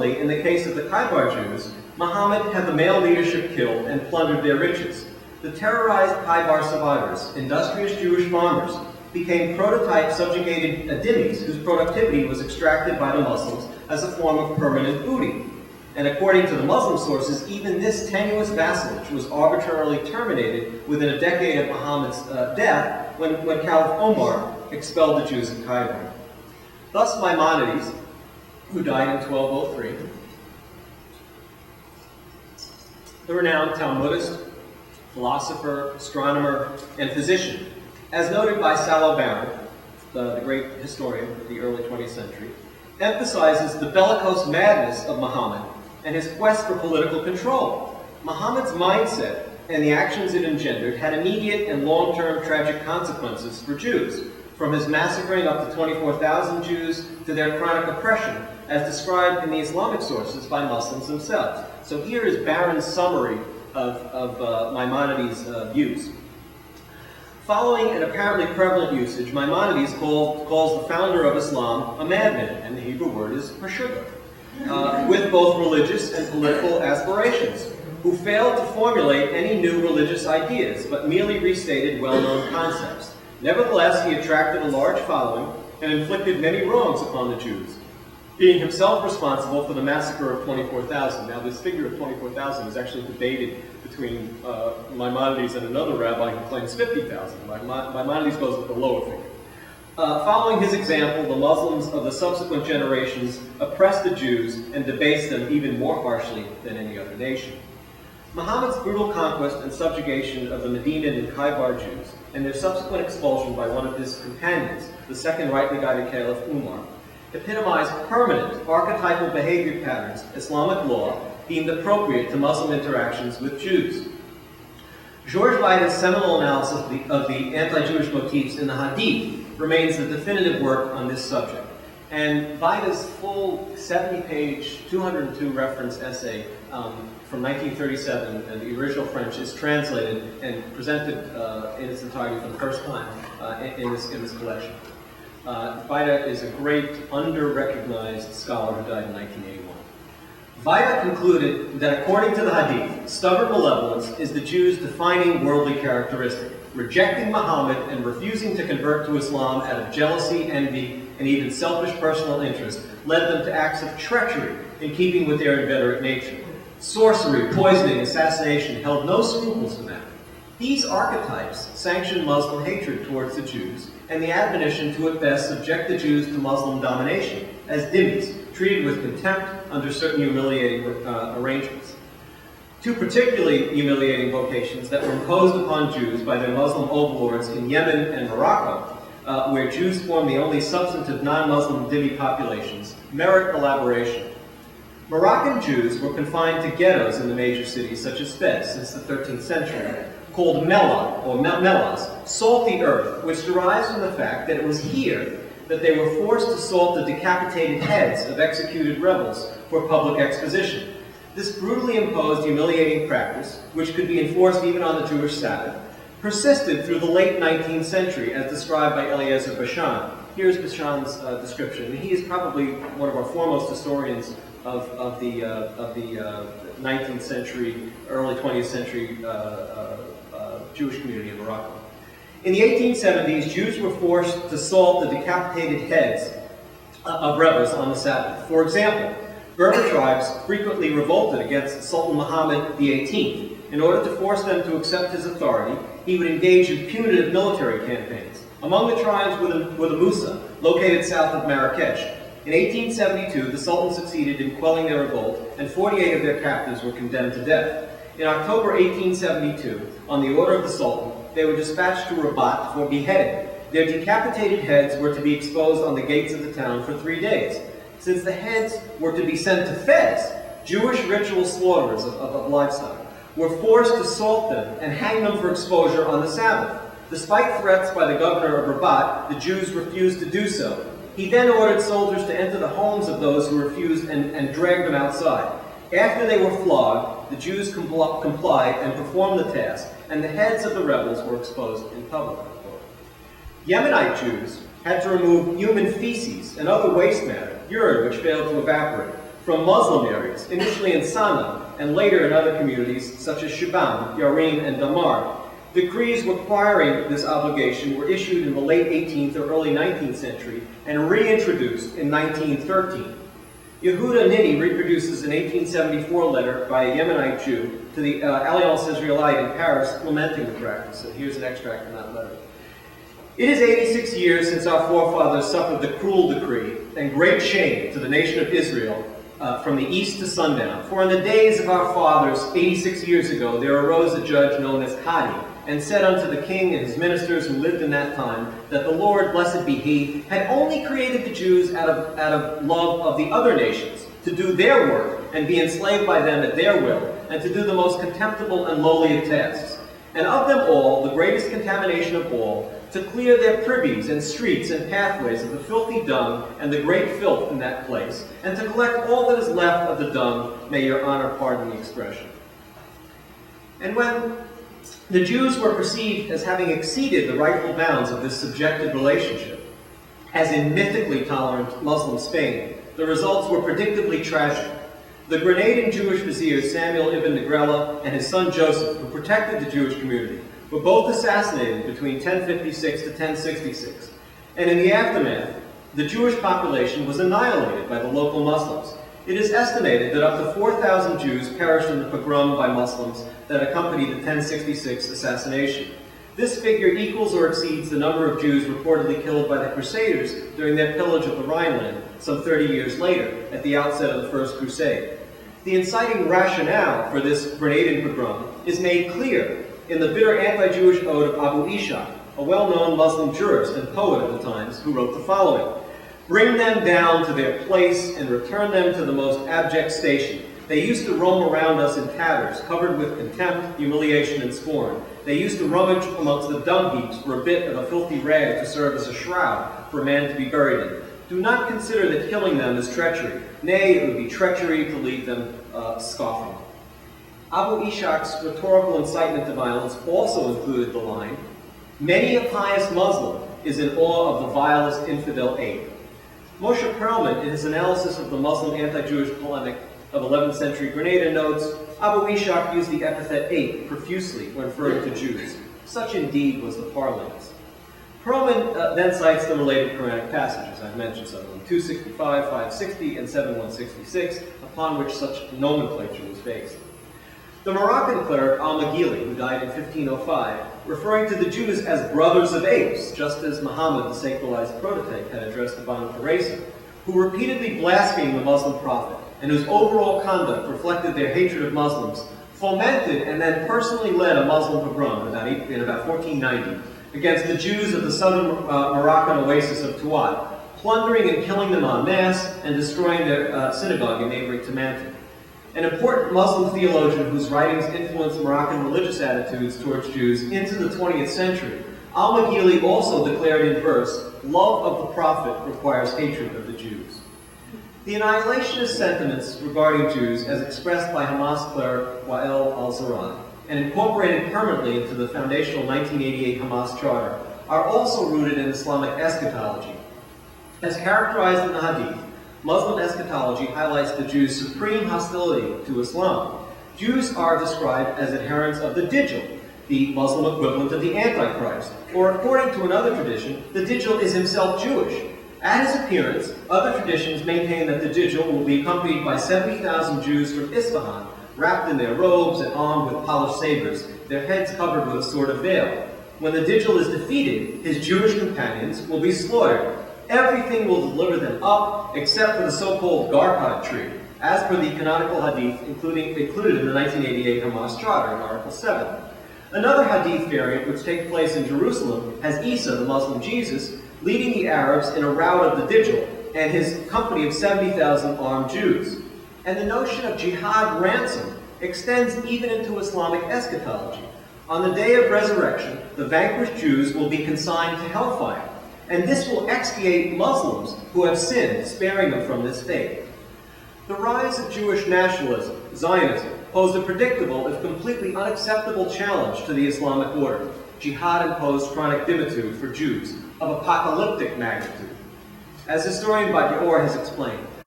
Ultimately, in the case of the Khaybar Jews, Muhammad had the male leadership killed and plundered their riches. The terrorized Khaybar survivors, industrious Jewish farmers, became prototype subjugated dhimmis whose productivity was extracted by the Muslims as a form of permanent booty. And according to the Muslim sources, even this tenuous vassalage was arbitrarily terminated within a decade of Muhammad's death when Caliph Omar expelled the Jews of Khaybar. Thus Maimonides, who died in 1203, the renowned Talmudist, philosopher, astronomer, and physician, as noted by Salo Baron, the great historian of the early 20th century, emphasizes the bellicose madness of Muhammad and his quest for political control. Muhammad's mindset and the actions it engendered had immediate and long-term tragic consequences for Jews, from his massacring up to 24,000 Jews to their chronic oppression, as described in the Islamic sources by Muslims themselves. So here is Barron's summary of Maimonides' views. Following an apparently prevalent usage, Maimonides calls the founder of Islam a madman, and the Hebrew word is Meshuggah, with both religious and political aspirations, who failed to formulate any new religious ideas, but merely restated well-known concepts. Nevertheless, he attracted a large following and inflicted many wrongs upon the Jews, being himself responsible for the massacre of 24,000. Now, this figure of 24,000 is actually debated between Maimonides and another rabbi who claims 50,000. Maimonides goes with the lower figure. Following his example, the Muslims of the subsequent generations oppressed the Jews and debased them even more harshly than any other nation. Muhammad's brutal conquest and subjugation of the Medinan and Khaybar Jews, and their subsequent expulsion by one of his companions, the second rightly guided Caliph Umar, epitomized permanent archetypal behavior patterns Islamic law deemed appropriate to Muslim interactions with Jews. George Vida's seminal analysis of the anti-Jewish motifs in the Hadith remains the definitive work on this subject. And Vida's full 70-page, 202 reference essay from 1937, and the original French, is translated and presented in its entirety for the first time in this collection. Vida is a great, under-recognized scholar who died in 1981. Vida concluded that according to the Hadith, stubborn malevolence is the Jews' defining worldly characteristic. Rejecting Muhammad and refusing to convert to Islam out of jealousy, envy, and even selfish personal interest led them to acts of treachery in keeping with their inveterate nature. Sorcery, poisoning, assassination held no scruples for them. These archetypes sanctioned Muslim hatred towards the Jews and the admonition to at best subject the Jews to Muslim domination as dhimmis, treated with contempt under certain humiliating arrangements. Two particularly humiliating vocations that were imposed upon Jews by their Muslim overlords in Yemen and Morocco, where Jews form the only substantive non-Muslim dhimmi populations, merit elaboration. Moroccan Jews were confined to ghettos in the major cities such as Fez since the 13th century, called Mela, or Melas, salty earth, which derives from the fact that it was here that they were forced to salt the decapitated heads of executed rebels for public exposition. This brutally imposed, humiliating practice, which could be enforced even on the Jewish Sabbath, persisted through the late 19th century, as described by Eliezer Bashan. Here's Bashan's description, and he is probably one of our foremost historians of the 19th century, early 20th century Jewish community in Morocco. In the 1870s, Jews were forced to salt the decapitated heads of rebels on the Sabbath. For example, Berber tribes frequently revolted against Sultan Muhammad XVIII. In order to force them to accept his authority, he would engage in punitive military campaigns. Among the tribes were the Musa, located south of Marrakech. In 1872, the Sultan succeeded in quelling their revolt, and 48 of their captives were condemned to death. In October 1872, on the order of the Sultan, they were dispatched to Rabat for beheading. Their decapitated heads were to be exposed on the gates of the town for 3 days. Since the heads were to be sent to Fez, Jewish ritual slaughterers of livestock were forced to salt them and hang them for exposure on the Sabbath. Despite threats by the governor of Rabat, the Jews refused to do so. He then ordered soldiers to enter the homes of those who refused and drag them outside. After they were flogged, the Jews complied and performed the task, and the heads of the rebels were exposed in public. Yemenite Jews had to remove human feces and other waste matter, urine which failed to evaporate, from Muslim areas, initially in Sana and later in other communities such as Shibam, Yarim, and Damar. Decrees requiring this obligation were issued in the late 18th or early 19th century and reintroduced in 1913. Yehuda Niddy reproduces an 1874 letter by a Yemenite Jew to the Alliance Israelite in Paris lamenting the practice. And here's an extract from that letter. It is 86 years since our forefathers suffered the cruel decree and great shame to the nation of Israel from the east to sundown. For in the days of our fathers, 86 years ago, there arose a judge known as Hadi, and said unto the king and his ministers who lived in that time, that the Lord, blessed be he, had only created the Jews out of love of the other nations, to do their work and be enslaved by them at their will, and to do the most contemptible and lowly of tasks. And of them all, the greatest contamination of all, to clear their privies and streets and pathways of the filthy dung and the great filth in that place, and to collect all that is left of the dung, may your honor pardon the expression. And when the Jews were perceived as having exceeded the rightful bounds of this subjective relationship, as in mythically tolerant Muslim Spain, the results were predictably tragic. The Grenadian Jewish vizier Samuel ibn Negrella and his son Joseph, who protected the Jewish community, were both assassinated between 1056 to 1066, and in the aftermath, the Jewish population was annihilated by the local Muslims. It is estimated that up to 4,000 Jews perished in the pogrom by Muslims that accompanied the 1066 assassination. This figure equals or exceeds the number of Jews reportedly killed by the Crusaders during their pillage of the Rhineland some 30 years later, at the outset of the First Crusade. The inciting rationale for this Grenadian pogrom is made clear in the bitter anti-Jewish ode of Abu Ishaq, a well-known Muslim jurist and poet of the times, who wrote the following: "Bring them down to their place and return them to the most abject station. They used to roam around us in tatters, covered with contempt, humiliation, and scorn. They used to rummage amongst the dung heaps for a bit of a filthy rag to serve as a shroud for a man to be buried in. Do not consider that killing them is treachery. Nay, it would be treachery to leave them scoffing." Abu Ishaq's rhetorical incitement to violence also included the line, "Many a pious Muslim is in awe of the vilest infidel ape." Moshe Perlman, in his analysis of the Muslim anti-Jewish polemic of 11th century Grenada, notes, Abu Ishaq used the epithet ape profusely when referring to Jews. Such indeed was the parlance. Perlman then cites the related Quranic passages. I've mentioned some of them, 265, 560, and 7166, upon which such nomenclature was based. The Moroccan cleric al-Maghili, who died in 1505, referring to the Jews as brothers of apes, just as Muhammad, the sacralized prototype, had addressed Ibn Teresa, who repeatedly blasphemed the Muslim prophet, and whose overall conduct reflected their hatred of Muslims, fomented and then personally led a Muslim pogrom in about 1490 against the Jews of the southern Moroccan oasis of Tuat, plundering and killing them en masse and destroying their synagogue in neighboring Tamantin. An important Muslim theologian whose writings influenced Moroccan religious attitudes towards Jews into the 20th century, al-Maghili also declared in verse, "Love of the prophet requires hatred of the Jews." The annihilationist sentiments regarding Jews, as expressed by Hamas cleric Wael al-Zaran and incorporated permanently into the foundational 1988 Hamas Charter, are also rooted in Islamic eschatology. As characterized in the Hadith, Muslim eschatology highlights the Jews' supreme hostility to Islam. Jews are described as adherents of the Dajjal, the Muslim equivalent of the Antichrist, or according to another tradition, the Dajjal is himself Jewish. At his appearance, other traditions maintain that the Dajjal will be accompanied by 70,000 Jews from Isfahan, wrapped in their robes and armed with polished sabers, their heads covered with a sort of veil. When the Dajjal is defeated, his Jewish companions will be slaughtered. Everything will deliver them up, except for the so-called Garkad tree, as per the canonical hadith included in the 1988 Hamas Charter in Article 7. Another hadith variant, which takes place in Jerusalem, has Isa, the Muslim Jesus, leading the Arabs in a rout of the Dajjal and his company of 70,000 armed Jews. And the notion of jihad ransom extends even into Islamic eschatology. On the day of resurrection, the vanquished Jews will be consigned to hellfire, and this will expiate Muslims who have sinned, sparing them from this fate. The rise of Jewish nationalism, Zionism, posed a predictable, if completely unacceptable challenge to the Islamic order. Jihad imposed chronic dimitude for Jews of apocalyptic magnitude. As historian Bat Yaor has explained,